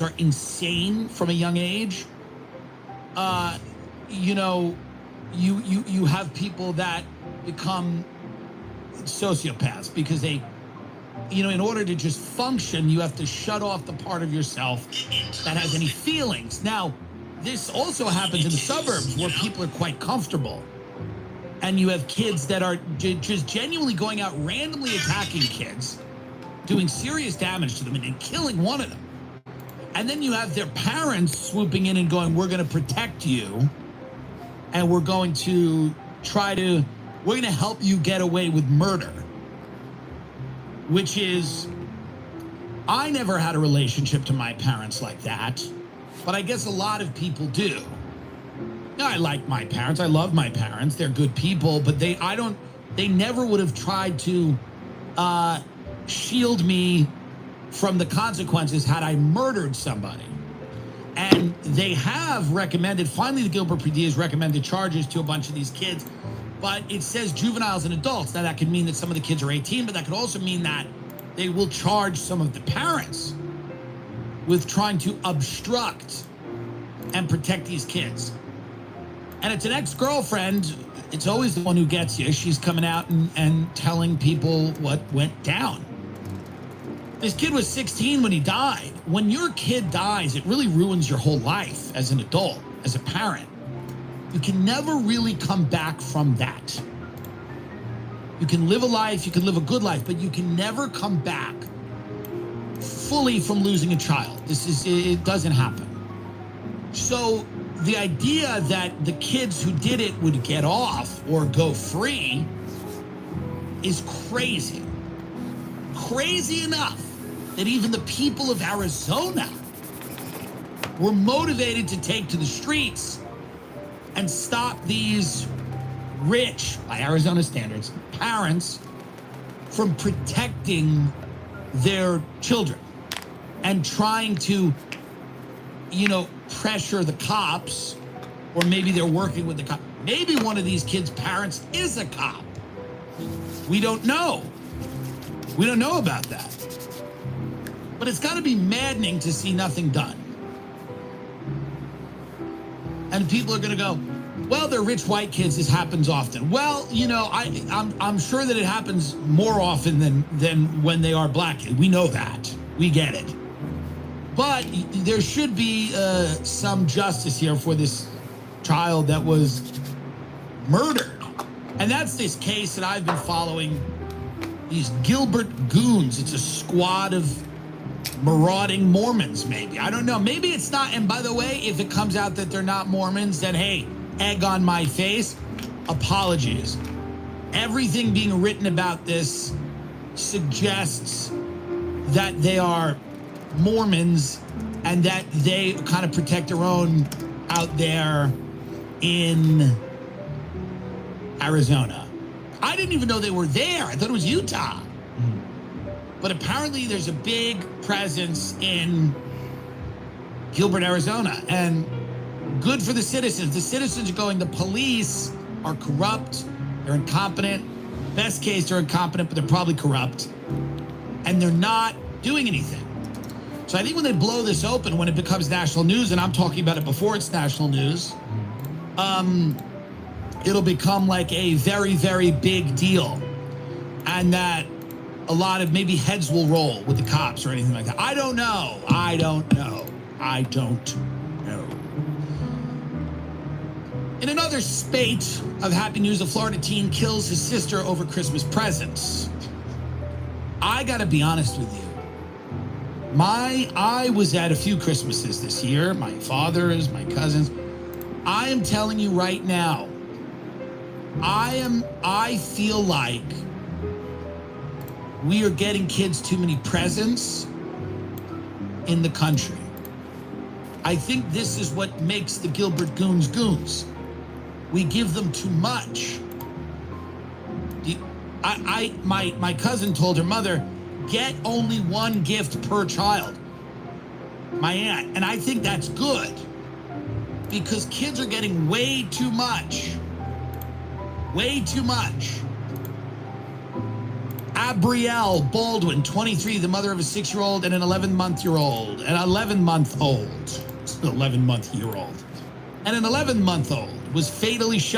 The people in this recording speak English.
are insane from a young age. You know, you have people that become sociopaths because they, you know, in order to just function, you have to shut off the part of yourself that has any feelings. Now, this also happens in the suburbs where people are quite comfortable. And you have kids that are just genuinely going out randomly attacking kids, doing serious damage to them and killing one of them. And then you have their parents swooping in and going, we're going to protect you. And we're going to we're going to help you get away with murder. Which is, I never had a relationship to my parents like that. But I guess a lot of people do. I like my parents. I love my parents. They're good people, but they never would have tried to shield me from the consequences had I murdered somebody. And they have recommended, finally the Gilbert PD has recommended charges to a bunch of these kids, but it says juveniles and adults. Now that could mean that some of the kids are 18, but that could also mean that they will charge some of the parents with trying to obstruct and protect these kids. And it's an ex-girlfriend. It's always the one who gets you. She's coming out and telling people what went down. This kid was 16 when he died. When your kid dies, it really ruins your whole life as an adult, as a parent. You can never really come back from that. You can live a life, you can live a good life, but you can never come back fully from losing a child. It doesn't happen. So the idea that the kids who did it would get off or go free is crazy. Crazy enough that even the people of Arizona were motivated to take to the streets and stop these rich, by Arizona standards, parents from protecting their children and trying to, you know, pressure the cops, or maybe they're working with the cop. Maybe one of these kids' parents is a cop. We don't know. We don't know about that. But it's got to be maddening to see nothing done. And people are going to go, well, they're rich white kids. This happens often. Well, you know, I'm sure that it happens more often than when they are black kids. We know that. We get it. But there should be some justice here for this child that was murdered. And that's this case that I've been following. These Gilbert goons. It's a squad of marauding Mormons, maybe. I don't know. Maybe it's not. And by the way, if it comes out that they're not Mormons, then hey, egg on my face. Apologies. Everything being written about this suggests that they are Mormons and that they kind of protect their own out there in Arizona. I didn't even know they were there. I thought it was Utah. But apparently there's a big presence in Gilbert, Arizona, and good for the citizens. The citizens are going, the police are corrupt, they're incompetent. Best case, they're incompetent, but they're probably corrupt. And they're not doing anything. So I think when they blow this open, when it becomes national news, and I'm talking about it before it's national news, it'll become like a very, very big deal. And that a lot of maybe heads will roll with the cops or anything like that. I don't know. I don't know. In another spate of happy news, a Florida teen kills his sister over Christmas presents. I gotta be honest with you. I was at a few Christmases this year, my father's, my cousin's. I am telling you right now, I feel like we are getting kids too many presents in the country. I think this is what makes the Gilbert goons goons. We give them too much. My cousin told her mother, get only one gift per child. My aunt. And I think that's good because kids are getting way too much. Way too much. Gabrielle Baldwin, 23, the mother of a 6-year-old and an 11-month-year-old. An 11-month-old. 11-month-year-old. And an 11-month-old was fatally shot